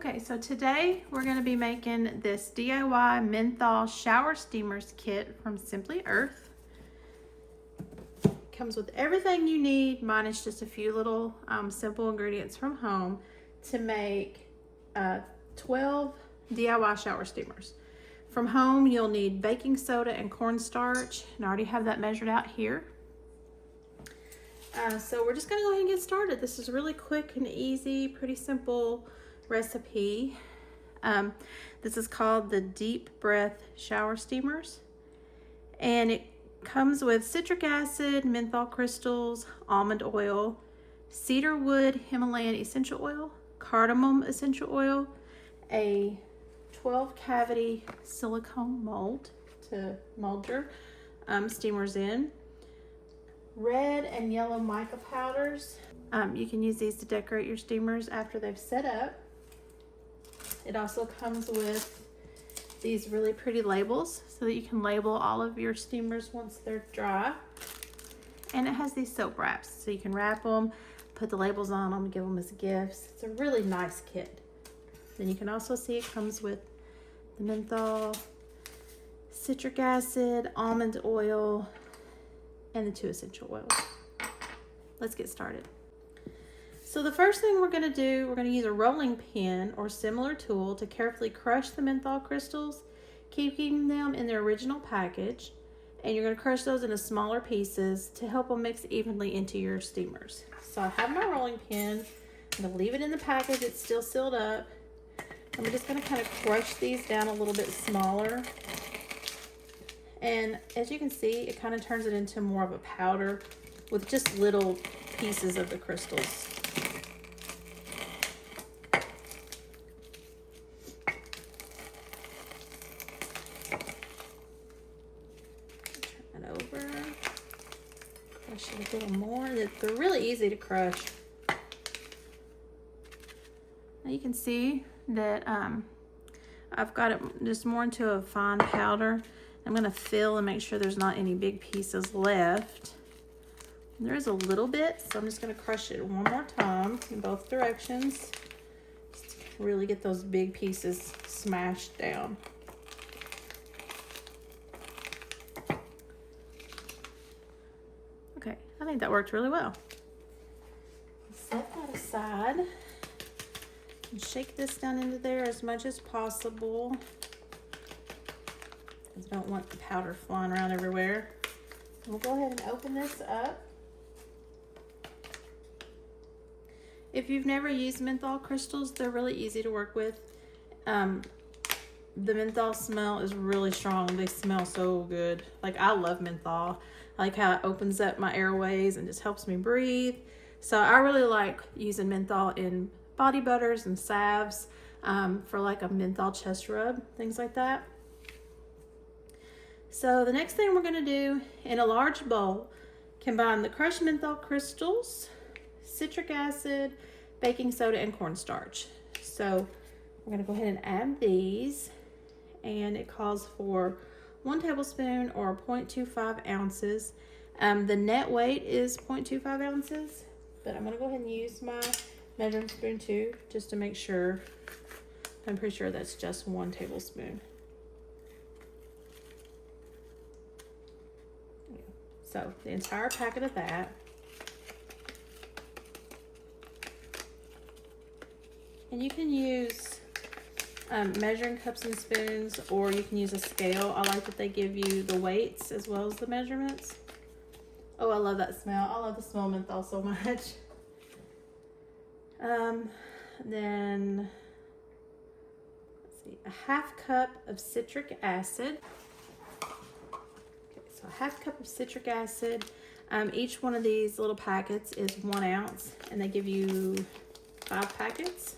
Okay, so today we're going to be making this DIY menthol shower steamers kit from Simply Earth. Comes with everything you need, minus just a few little simple ingredients from home to make 12 DIY shower steamers. From home, you'll need baking soda and cornstarch, and I already have that measured out here. So we're just going to go ahead and get started. This is really quick and easy, pretty simple recipe. This is called the Deep Breath Shower Steamers, and it comes with citric acid, menthol crystals, almond oil, cedarwood Himalayan essential oil, cardamom essential oil, a 12 cavity silicone mold to mold your steamers in, red and yellow mica powders. You can use these to decorate your steamers after they've set up. It also comes with these really pretty labels so that you can label all of your steamers once they're dry. And it has these soap wraps so you can wrap them, put the labels on them, give them as gifts. It's a really nice kit. Then you can also see it comes with the menthol, citric acid, almond oil, and the 2 essential oils. Let's get started. So the first thing we're going to do, we're going to use a rolling pin or similar tool to carefully crush the menthol crystals, keeping them in their original package. And you're going to crush those into smaller pieces to help them mix evenly into your steamers. So I have my rolling pin. I'm going to leave it in the package. It's still sealed up. And we're just going to kind of crush these down a little bit smaller. And as you can see, it kind of turns it into more of a powder with just little pieces of the crystals. Turn it over. Crush it a little more. They're really easy to crush. Now you can see that I've got it just more into a fine powder. I'm going to fill and make sure there's not any big pieces left. There is a little bit, so I'm just going to crush it one more time in both directions. Just really get those big pieces smashed down. Okay, I think that worked really well. Set that aside and shake this down into there as much as possible. I don't want the powder flying around everywhere. We'll go ahead and open this up. If you've never used menthol crystals, they're really easy to work with. The menthol smell is really strong. They smell so good. Like, I love menthol. I like how it opens up my airways and just helps me breathe. So I really like using menthol in body butters and salves for like a menthol chest rub, things like that. So the next thing we're going to do, in a large bowl, combine the crushed menthol crystals, citric acid, baking soda, and cornstarch. So we're going to go ahead and add these, and it calls for 1 tablespoon or 0.25 ounces. The net weight is 0.25 ounces, but I'm going to go ahead and use my measuring spoon too, just to make sure. I'm pretty sure that's just 1 tablespoon. So the entire packet of that. And you can use measuring cups and spoons, or you can use a scale. I like that they give you the weights as well as the measurements. Oh, I love that smell. I love the smell of menthol so much. Then, let's see, a 1/2 cup of citric acid. So a 1/2 cup of citric acid. Each one of these little packets is 1 ounce, and they give you 5 packets.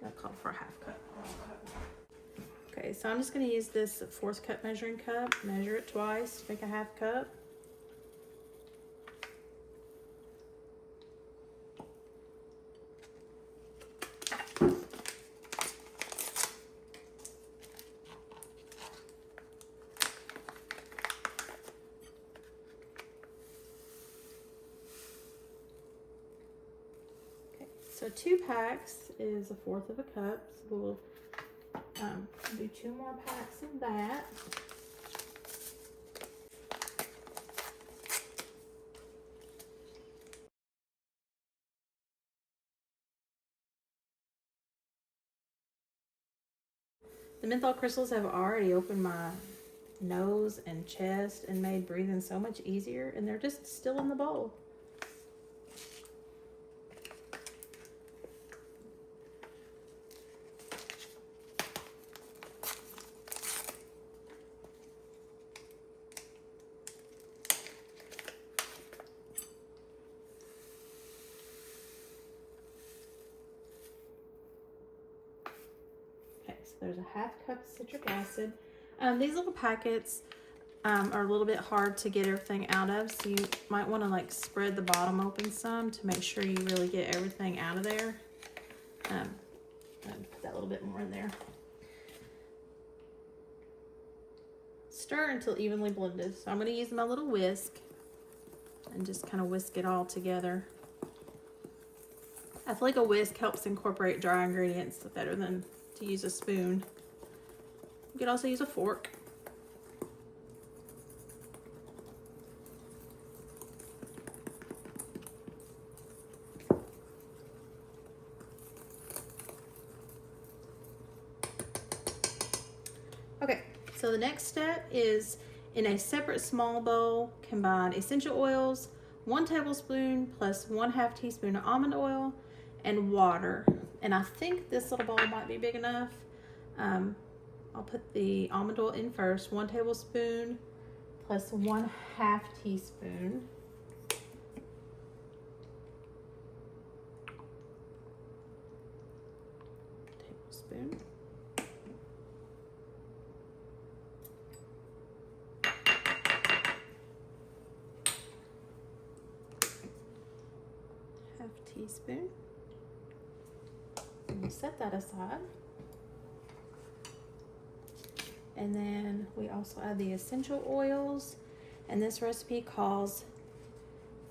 That called for a 1/2 cup. Okay, so I'm just going to use this 1/4 cup measuring cup. Measure it twice to make a 1/2 cup. So 2 packs is 1/4 of a cup. So we'll do 2 more packs of that. The menthol crystals have already opened my nose and chest and made breathing so much easier, and they're just still in the bowl. There's a 1/2 cup of citric acid. These little packets are a little bit hard to get everything out of, so you might want to like spread the bottom open some to make sure you really get everything out of there. I'm going to put that little bit more in there. Stir until evenly blended. So I'm going to use my little whisk and just kind of whisk it all together. I feel like a whisk helps incorporate dry ingredients better than to use a spoon. You could also use a fork. Okay, so the next step is in a separate small bowl, combine essential oils, 1 tablespoon plus 1/2 teaspoon of almond oil, and water. And I think this little bowl might be big enough. I'll put the almond oil in first, 1 tablespoon plus 1/2 teaspoon. Tablespoon. Teaspoon. And we'll set that aside. And then we also add the essential oils, and this recipe calls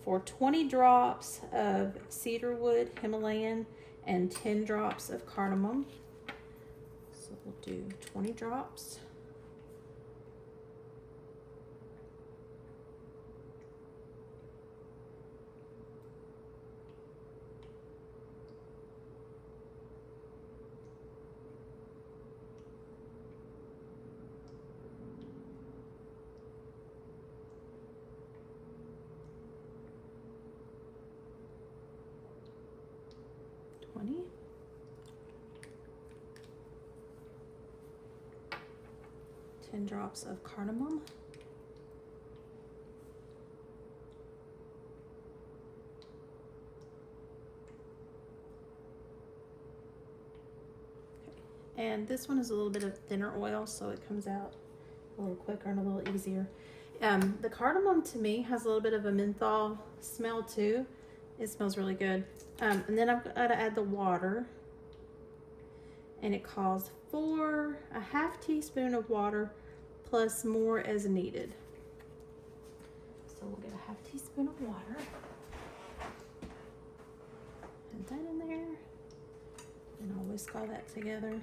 for 20 drops of cedarwood Himalayan and 10 drops of cardamom. So we'll do 20 drops. Ten drops of cardamom. And this one is a little bit of thinner oil, so it comes out a little quicker and a little easier. The cardamom to me has a little bit of a menthol smell too. It smells really good. And then I'm going to add the water. And it calls for 1/2 teaspoon of water plus more as needed. So we'll get 1/2 teaspoon of water. Put that in there. And I'll whisk all that together.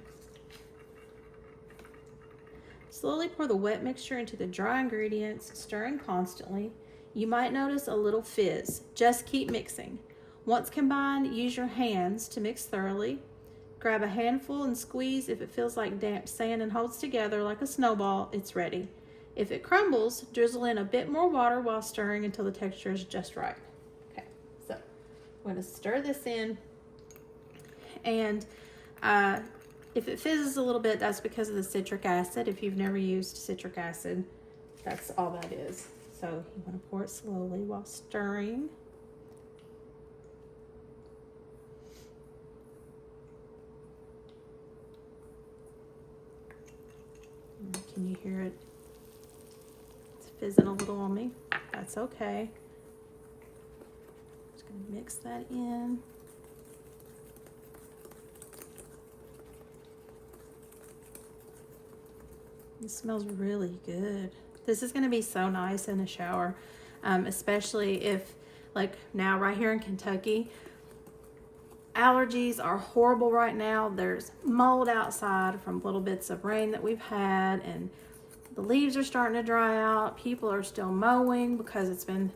Slowly pour the wet mixture into the dry ingredients, stirring constantly. You might notice a little fizz. Just keep mixing. Once combined, use your hands to mix thoroughly. Grab a handful and squeeze. If it feels like damp sand and holds together like a snowball, it's ready. If it crumbles, drizzle in a bit more water while stirring until the texture is just right. Okay, so I'm going to stir this in. And if it fizzes a little bit, that's because of the citric acid. If you've never used citric acid, that's all that is. So you want to pour it slowly while stirring. Can you hear it? It's fizzing a little on me. That's okay. Just gonna mix that in. It smells really good. This is gonna be so nice in the shower, especially if, like now right here in Kentucky, allergies are horrible right now. There's mold outside from little bits of rain that we've had, and the leaves are starting to dry out. People are still mowing because it's been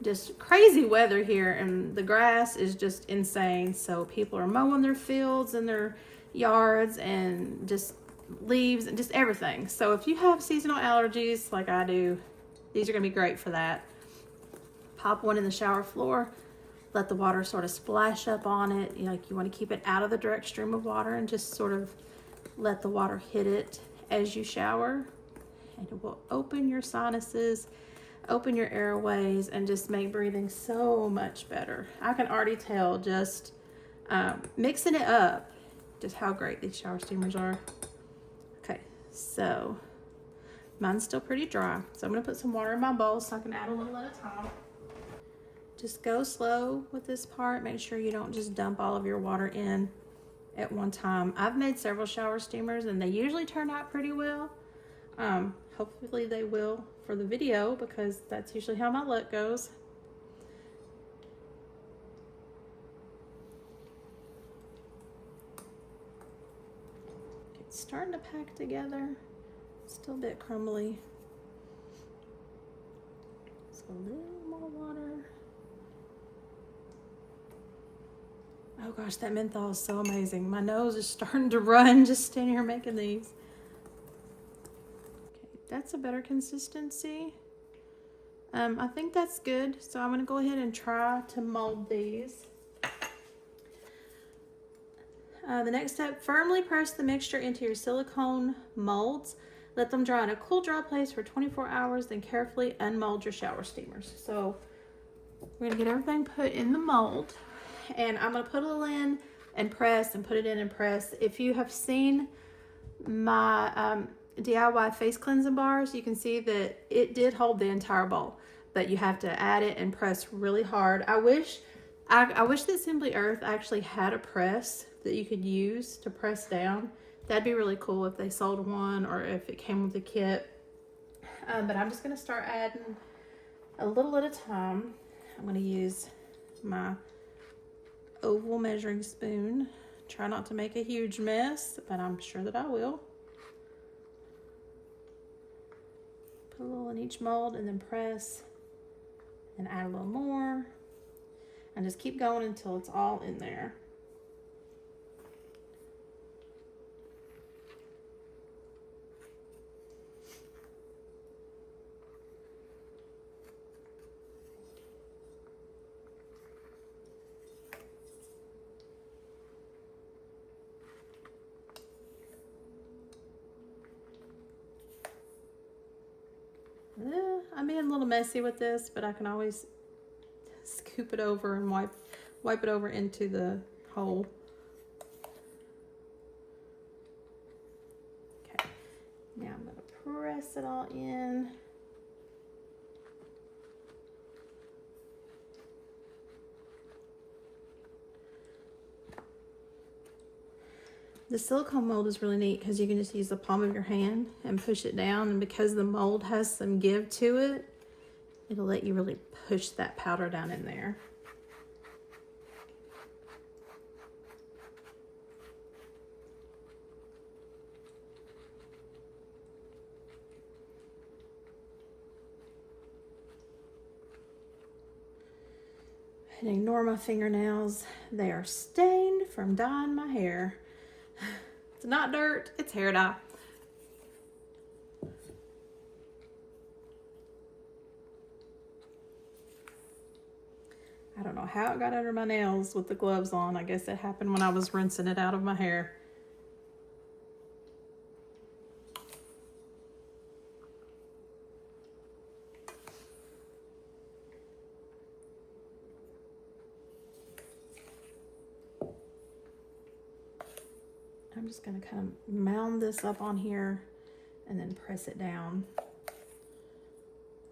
just crazy weather here, and the grass is just insane. So people are mowing their fields and their yards and just leaves and just everything. So if you have seasonal allergies like I do, these are going to be great for that. Pop one in the shower floor. Let the water sort of splash up on it. You know, like you want to keep it out of the direct stream of water and just sort of let the water hit it as you shower. And it will open your sinuses, open your airways, and just make breathing so much better. I can already tell just mixing it up just how great these shower steamers are. Okay, so mine's still pretty dry. So I'm gonna put some water in my bowl so I can add a little at a time. Just go slow with this part. Make sure you don't just dump all of your water in at one time. I've made several shower steamers and they usually turn out pretty well. Hopefully they will for the video because that's usually how my luck goes. It's starting to pack together. Still a bit crumbly. So a little more water. Oh gosh, that menthol is so amazing. My nose is starting to run just standing here making these. Okay, that's a better consistency. I think that's good. So I'm gonna go ahead and try to mold these. The next step, firmly press the mixture into your silicone molds. Let them dry in a cool, dry place for 24 hours, then carefully unmold your shower steamers. So we're gonna get everything put in the mold. And I'm going to put a little in and press and put it in and press. If you have seen my DIY face cleansing bars, you can see that it did hold the entire bowl, but you have to add it and press really hard. I wish that Simply Earth actually had a press that you could use to press down. That'd be really cool if they sold one or if it came with a kit. But I'm just going to start adding a little at a time. I'm going to use my oval measuring spoon. Try not to make a huge mess, but I'm sure that I will. Put a little in each mold and then press and add a little more and just keep going until it's all in there. I'm being a little messy with this, but I can always scoop it over and wipe it over into the hole. Okay, now I'm going to press it all in. The silicone mold is really neat because you can just use the palm of your hand and push it down, and because the mold has some give to it, it'll let you really push that powder down in there. And ignore my fingernails. They are stained from dyeing my hair. It's not dirt, it's hair dye. I don't know how it got under my nails with the gloves on. I guess it happened when I was rinsing it out of my hair. I'm just going to kind of mound this up on here and then press it down.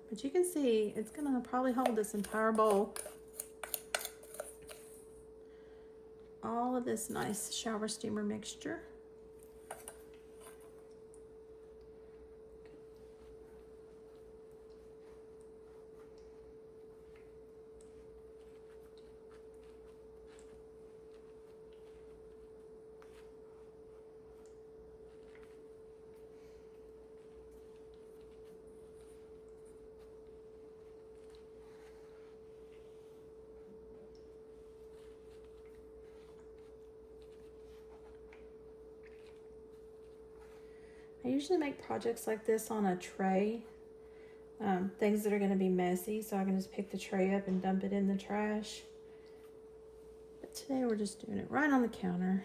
But you can see it's going to probably hold this entire bowl. All of this nice shower steamer mixture. I usually make projects like this on a tray, things that are going to be messy, so I can just pick the tray up and dump it in the trash. But today we're just doing it right on the counter.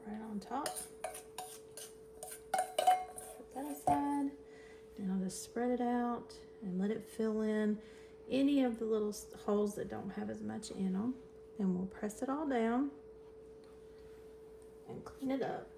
Right on top. Put that aside. And I'll just spread it out and let it fill in any of the little holes that don't have as much in them. Then we'll press it all down and clean it up.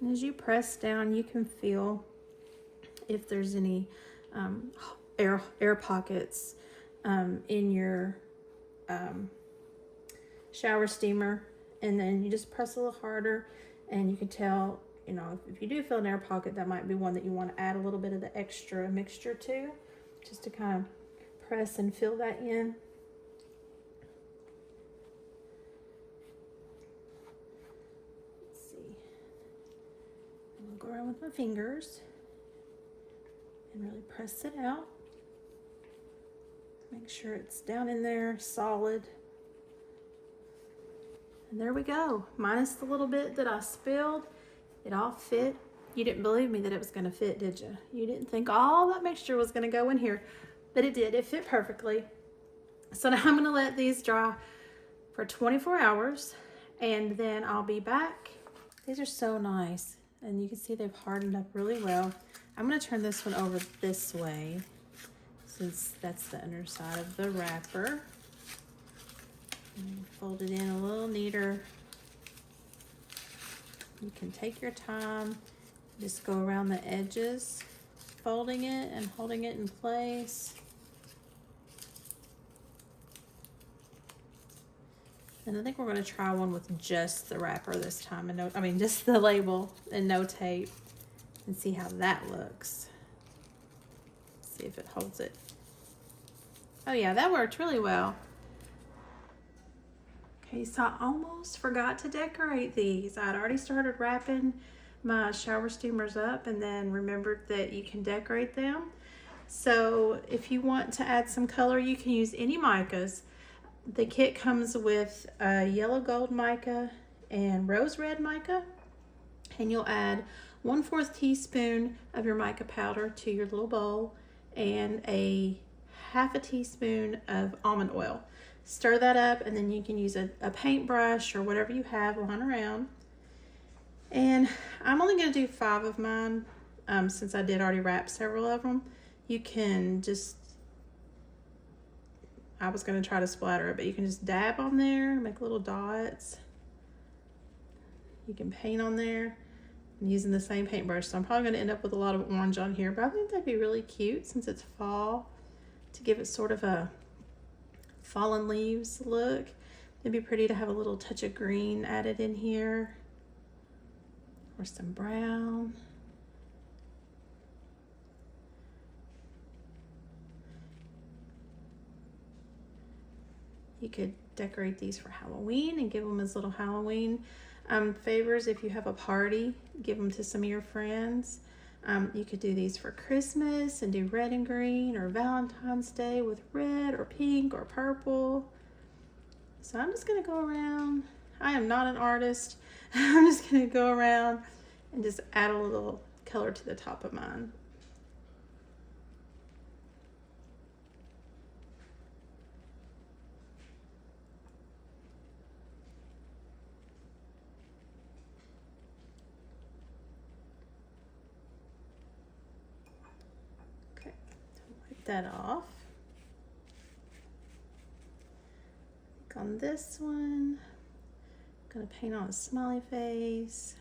And as you press down, you can feel if there's any air pockets in your shower steamer. And then you just press a little harder, and you can tell, you know, if you do feel an air pocket, that might be one that you want to add a little bit of the extra mixture to, just to kind of press and fill that in. Go around with my fingers and really press it out. Make sure it's down in there, solid. And there we go. Minus the little bit that I spilled, it all fit. You didn't believe me that it was going to fit, did you? You didn't think all that mixture was going to go in here, but it did. It fit perfectly. So now I'm going to let these dry for 24 hours, and then I'll be back. These are so nice. And you can see they've hardened up really well. I'm going to turn this one over this way, since that's the underside of the wrapper. And fold it in a little neater. You can take your time, just go around the edges, folding it and holding it in place. And I think we're going to try one with just the wrapper this time, and just the label and no tape, and see how that looks. See if it holds it. Oh yeah, that worked really well. Okay, so I almost forgot to decorate these. I'd already started wrapping my shower steamers up, and then remembered that you can decorate them. So if you want to add some color, you can use any micas. The kit comes with a yellow gold mica and rose red mica, and you'll add 1/4 teaspoon of your mica powder to your little bowl and a 1/2 teaspoon of almond oil. Stir that up, and then you can use a paintbrush or whatever you have lying around. And I'm only going to do 5 of mine since I did already wrap several of them. You can just, I was going to try to splatter it, but you can just dab on there, make little dots. You can paint on there. I'm using the same paintbrush, so I'm probably going to end up with a lot of orange on here, but I think that'd be really cute since it's fall, to give it sort of a fallen leaves look. It'd be pretty to have a little touch of green added in here, or some brown. You could decorate these for Halloween and give them as little Halloween favors. If you have a party, give them to some of your friends. You could do these for Christmas and do red and green, or Valentine's Day with red or pink or purple. So I'm just going to go around. I am not an artist. I'm just going to go around and just add a little color to the top of mine. Okay, wipe that off. On this one, I'm gonna paint on a smiley face.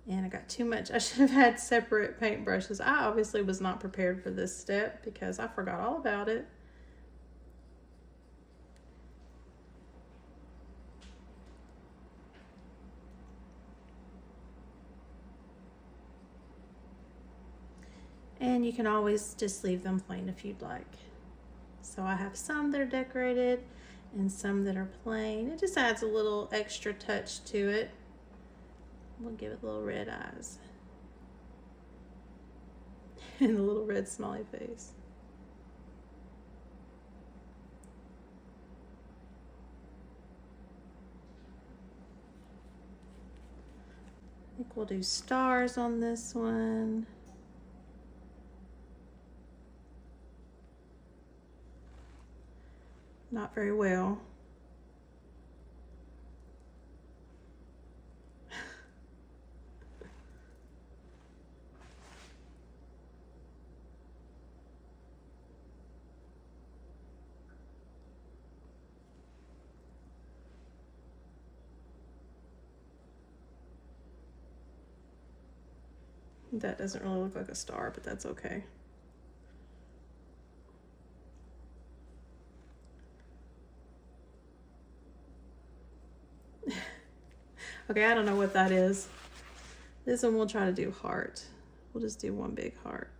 And I got too much. I should have had separate paint brushes. I obviously was not prepared for this step because I forgot all about it. And you can always just leave them plain if you'd like. So I have some that are decorated and some that are plain. It just adds a little extra touch to it. We'll give it little red eyes and a little red smiley face. I think we'll do stars on this one. Not very well. That doesn't really look like a star, but that's okay. Okay, I don't know what that is. This one we'll try to do heart. We'll just do one big heart.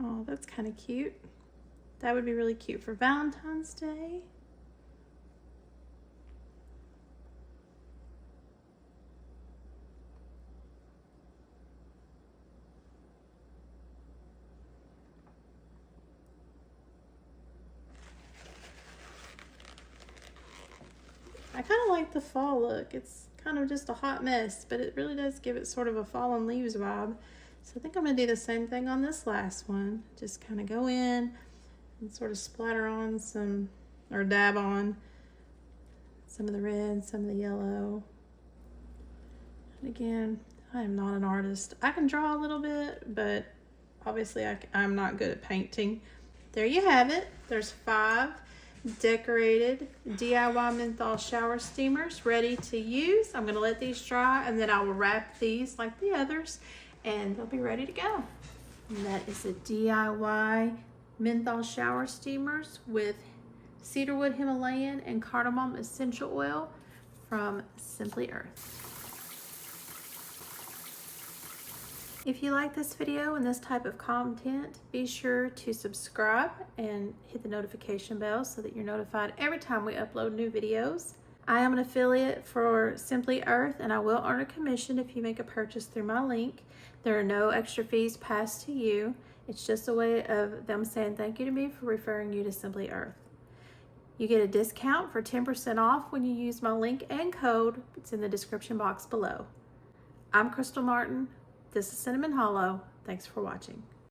Oh, that's kind of cute. That would be really cute for Valentine's Day. I kind of like the fall look. It's kind of just a hot mess, but it really does give it sort of a fallen leaves vibe. So I think I'm gonna do the same thing on this last one. Just kind of go in and sort of splatter on some, or dab on some of the red, some of the yellow. And again, I am not an artist. I can draw a little bit, but obviously I'm not good at painting. There you have it. There's 5 decorated DIY menthol shower steamers ready to use. I'm gonna let these dry and then I will wrap these like the others and they'll be ready to go. And that is the DIY menthol shower steamers with cedarwood, Himalayan, and cardamom essential oil from Simply Earth. If you like this video and this type of content, be sure to subscribe and hit the notification bell so that you're notified every time we upload new videos. I am an affiliate for Simply Earth and I will earn a commission if you make a purchase through my link. There are no extra fees passed to you. It's just a way of them saying thank you to me for referring you to Simply Earth. You get a discount for 10% off when you use my link and code. It's in the description box below. I'm Crystal Martin. This is Cinnamon Hollow. Thanks for watching.